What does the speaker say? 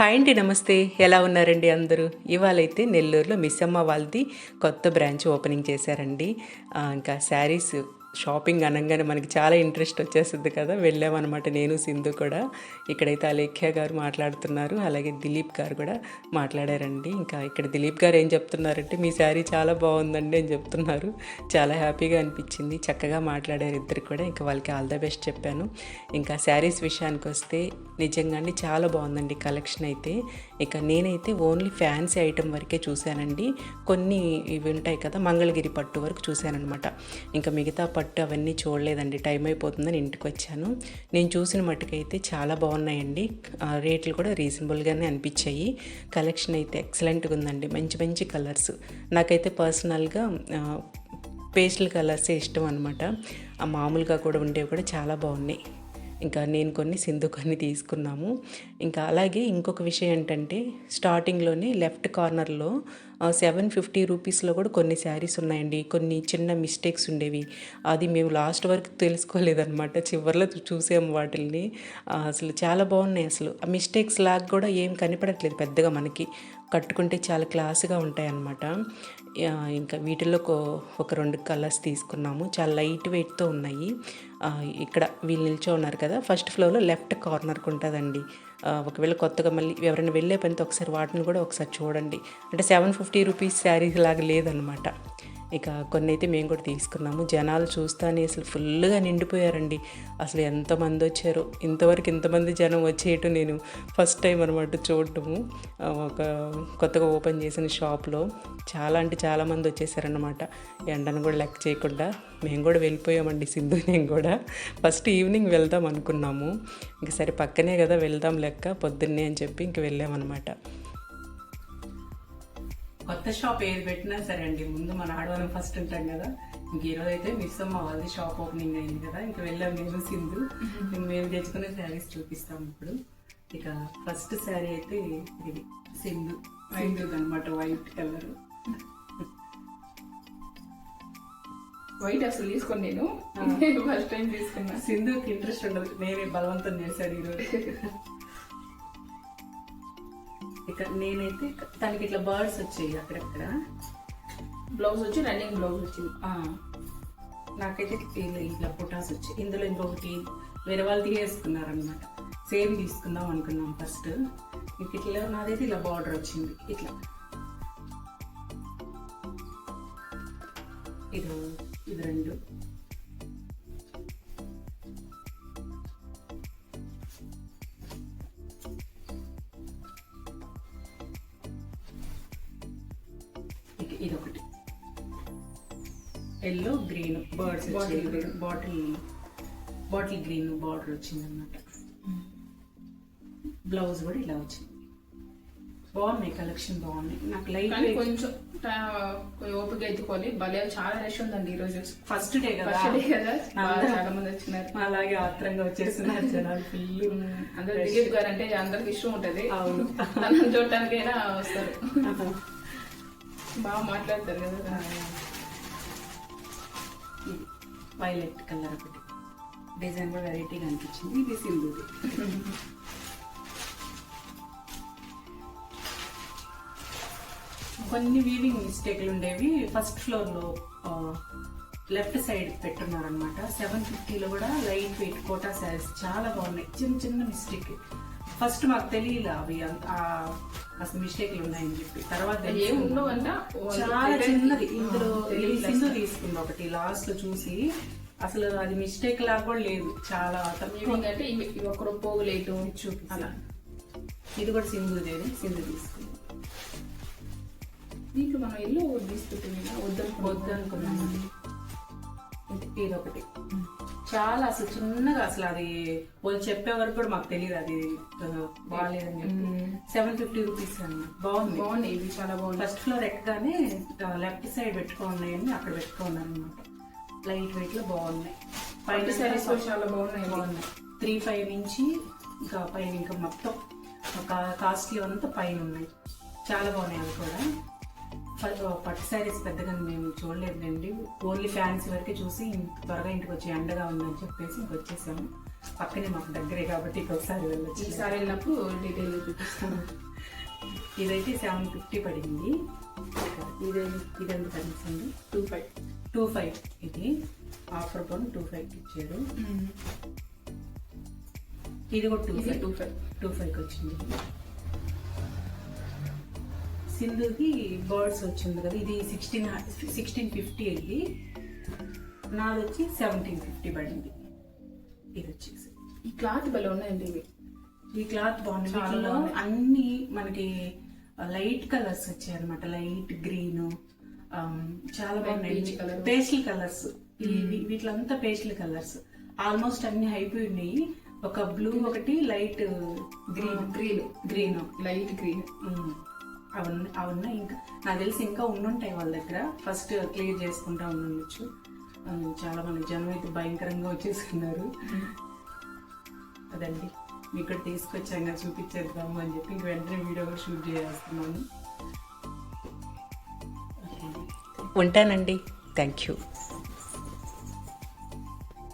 Hi అండి, నమస్తే. ఎలా ఉన్నారండి అందరూ? ఇవాళైతే నెల్లూరులో మిస్సమ్మ వాళ్ళది కొత్త బ్రాంచ్ ఓపెనింగ్ చేశారండి. ఇంకా శారీస్ షాపింగ్ అనగానే మనకి చాలా ఇంట్రెస్ట్ వచ్చేస్తుంది కదా. వెళ్ళామన్నమాట నేను, సింధు కూడా. ఇక్కడైతే అలేఖ్య గారు మాట్లాడుతున్నారు, అలాగే దిలీప్ గారు కూడా మాట్లాడారండి. ఇంకా ఇక్కడ దిలీప్ గారు ఏం చెప్తున్నారంటే, మీ శారీ చాలా బాగుందండి అని చెప్తున్నారు. చాలా హ్యాపీగా అనిపించింది, చక్కగా మాట్లాడారు ఇద్దరు కూడా. ఇంకా వాళ్ళకి ఆల్ ద బెస్ట్ చెప్పాను. ఇంకా శారీస్ విషయానికి వస్తే నిజంగా చాలా బాగుందండి కలెక్షన్ అయితే. ఇక నేనైతే ఓన్లీ ఫ్యాన్సీ ఐటెం వరకే చూశానండి. కొన్ని ఇవి ఉంటాయి కదా, మంగళగిరి పట్టు వరకు చూశానమాట. ఇంకా మిగతా పట్టు అవన్నీ చూడలేదండి, టైం అయిపోతుందని ఇంటికి వచ్చాను. నేను చూసిన మట్టుకైతే చాలా బాగున్నాయండి. రేట్లు కూడా రీజనబుల్గానే అనిపించాయి. కలెక్షన్ అయితే ఎక్సలెంట్గా ఉందండి, మంచి మంచి కలర్స్. నాకైతే పర్సనల్గా పేస్టల్ కలర్సే ఇష్టం అనమాట. మామూలుగా కూడా ఉండేవి కూడా చాలా బాగున్నాయి. ఇంకా నేను కొన్ని, సింధు కొన్ని తీసుకున్నాము. ఇంకా అలాగే ఇంకొక విషయం ఏంటంటే, స్టార్టింగ్లోనే లెఫ్ట్ కార్నర్లో 750 రూపీస్లో కూడా కొన్ని శారీస్ ఉన్నాయండి. కొన్ని చిన్న మిస్టేక్స్ ఉండేవి, అది మేము లాస్ట్ వరకు తెలుసుకోలేదన్నమాట. చివరిలో చూసాము వాటిల్ని. అసలు చాలా బాగున్నాయి. అసలు ఆ మిస్టేక్స్ లాగా కూడా ఏం కనిపడట్లేదు పెద్దగా, మనకి కట్టుకుంటే చాలా క్లాస్గా ఉంటాయి అన్నమాట. ఇంకా వీటిల్లో ఒక 2 కలర్స్ తీసుకున్నాము, చాలా లైట్ వెయిట్తో ఉన్నాయి. ఇక్కడ వీళ్ళు నిల్చో ఉన్నారు కదా, ఫస్ట్ ఫ్లోర్లో లెఫ్ట్ కార్నర్కి ఉంటుందండి. ఒకవేళ కొత్తగా మళ్ళీ ఎవరైనా వెళ్ళే పనితో ఒకసారి వాటిని కూడా ఒకసారి చూడండి. అంటే 750 రూపీస్ శారీస్ లాగా లేదనమాట. ఇక కొన్ని అయితే మేము కూడా తీసుకున్నాము. జనాలు చూస్తానే అసలు ఫుల్గా నిండిపోయారండి. అసలు ఎంతమంది వచ్చారో, ఇంతవరకు ఇంతమంది జనం వచ్చేయటం నేను ఫస్ట్ టైం అనమాట చూడటము. ఒక కొత్తగా ఓపెన్ చేసిన షాప్లో చాలా అంటే చాలామంది వచ్చేసారన్నమాట. ఎండను కూడా లెక్క చేయకుండా మేము కూడా వెళ్ళిపోయామండి, సింధు నేను కూడా. ఫస్ట్ ఈవినింగ్ వెళ్దాం అనుకున్నాము. ఇంక సరే పక్కనే కదా వెళ్దాం లెక్క పొద్దున్నే అని చెప్పి ఇంక వెళ్ళామన్నమాట. కొత్త షాప్ ఏది పెట్టినా సరే అండి, ముందు మన ఆడవాళ్ళం ఫస్ట్ ఉంటాం కదా. ఇంక ఈరోజు అయితే మిస్సమ్మ వాళ్ళది షాప్ ఓపెనింగ్ అయింది కదా, ఇంక వెళ్ళాం నేను, సింధు. మేము తెచ్చుకునే శారీస్ చూపిస్తాం ఇప్పుడు. ఇక ఫస్ట్ శారీ అయితే ఇది సింధు అనమాట, వైట్ కలర్. వైట్ అసలు తీసుకొని నేను ఫస్ట్ టైం తీసుకున్నా. సింధుకి ఇంట్రెస్ట్ ఉండదు, నేనే బలవంతం చేశాను ఈరోజు. ఇక నేనైతే తనకి ఇట్లా బర్డ్స్ వచ్చాయి అక్కడక్కడ. బ్లౌజ్ వచ్చి రన్నింగ్ బ్లౌజ్ వచ్చింది. నాకైతే ఇట్లా పుటాస్ వచ్చాయి. ఇందులో ఇంకొకటి వేరే వాళ్ళు తీసేసుకున్నారనమాట. సేమ్ తీసుకుందాం అనుకున్నాం ఫస్ట్. ఇంక ఇట్లా నాదైతే ఇలా బార్డర్ వచ్చింది ఇట్లా. ఇది 2. ఇదొకటి yellow green birds, bottle green border వచ్చింది అన్నమాట. బ్లౌజ్ కూడా ఇలా వచ్చింది. బాగున్నాయి, కలెక్షన్ బాగున్నాయి. నాకు లైట్ కొంచెం ఓపిక ఎత్తుకోవాలి. భలే చాలా రష్ ఉందండి ఈ రోజు. ఫస్ట్ డే కదా, చాలా మంది వచ్చినారు. అలాగే ఆత్రంగా వచ్చేస్తున్నారు జనాలు ఫుల్. అందరు దిలీప్ గారు అంటే అందరికి ఇష్టం ఉంటది. అవును, చూడటానికైనా వస్తారు. బాగా మాట్లాడతారు కదా. ఇది వైలెట్ కలర్ ఒకటి, డిజైన్ కూడా వెరైటీగా అనిపించింది. ఇది సింధుది. కొన్ని వీవింగ్ మిస్టేక్లు ఉండేవి. ఫస్ట్ ఫ్లోర్లో లెఫ్ట్ సైడ్ పెట్టున్నారనమాట. 750లో కూడా లైట్ వెయిట్ కోటా శారీస్ చాలా బాగున్నాయి. చిన్న చిన్న మిస్టేక్, ఫస్ట్ మాకు తెలియదు అవి అసలు మిస్టేక్లు ఉన్నాయని చెప్పి. తర్వాత ఏం ఉండవంట, చాలా చిన్నది. ఇందులో సింధు తీసుకుంది ఒకటి లాస్ట్ లో చూసి, అసలు అది మిస్టేక్ లాగా కూడా లేదు. చాలా అంటే ఇవి ఒక పోగు లేటు చూపి అలా. ఇది కూడా సింధు తీసుకుంది. దీంట్లో మనం ఇల్లు తీసుకుంటుంది వద్దనుకున్నాను. ఇది ఒకటి చాలా అసలు చిన్నగా, అసలు అది వాళ్ళు చెప్పే వరకు కూడా మాకు తెలియదు అది బాగాలేదని చెప్పి. 750 రూపీస్ అన్న. బాగుంది ఇది చాలా బాగుంది. ఫస్ట్ ఫ్లోర్ ఎక్కగానే లెఫ్ట్ సైడ్ పెట్టుకున్నాయని అక్కడ పెట్టుకున్నాను అనమాట. లైట్ వెయిట్ లో బాగున్నాయి. పైన శారీస్ చాలా బాగున్నాయి. 3,500 నుంచి ఇంకా పైన, ఇంకా మొత్తం కాస్ట్లీ అంతా పైన ఉన్నాయి. చాలా బాగున్నాయి అవి కూడా. పట్టు శారీస్ పెద్దగా మేము చూడలేదండి, ఓన్లీ ఫ్యాన్సీ వరకే చూసి త్వరగా ఇంటికి వచ్చి ఎండగా ఉందని చెప్పేసి ఇంకొచ్చేసాము. పక్కనే మాకు దగ్గరే కాబట్టి ఒకసారి వెళ్ళొచ్చు. ఈసారి వెళ్ళినప్పుడు డీటెయిల్ చూపిస్తాను. ఇదైతే 750 పడింది. ఇదెంత పడింది? 25 ఇది ఆఫర్ పని 25 ఇచ్చాడు. ఇది కూడా 25కి వచ్చింది. సింధుకి బర్డ్స్ వచ్చింది కదా, ఇది 1650 ఇది. నాది వచ్చి 1750 పడింది. ఇది వచ్చేసి ఈ క్లాత్ భలే ఉన్నాయండి ఇవి. ఈ క్లాత్ బాగుంది. చాలా వీటిలో బాగున్నాయి. అన్ని మనకి లైట్ కలర్స్ వచ్చాయి అనమాట. లైట్ గ్రీన్, చాలా బాగున్నాయి. peach colour. Pastel colours. వీటిలో అంతా పేస్టల్ కలర్స్ ఆల్మోస్ట్ అన్ని అయిపోయినాయి. ఒక బ్లూ, ఒకటి లైట్ గ్రీన్ లైట్ గ్రీన్. అవున్నా ఇంకా నాకు తెలిసి ఇంకా ఉండుంటాయి వాళ్ళ దగ్గర. ఫస్ట్ క్లియర్ చేసుకుంటా ఉండొచ్చు. చాలా మంది జనం అయితే భయంకరంగా వచ్చేసుకున్నారు. అదండి ఇక్కడ తీసుకొచ్చాక చూపించేద్దాము అని చెప్పి ఇంక వెంటనే వీడియో కూడా షూట్ చేస్తున్నాను. ఉంటానండి. Thank you.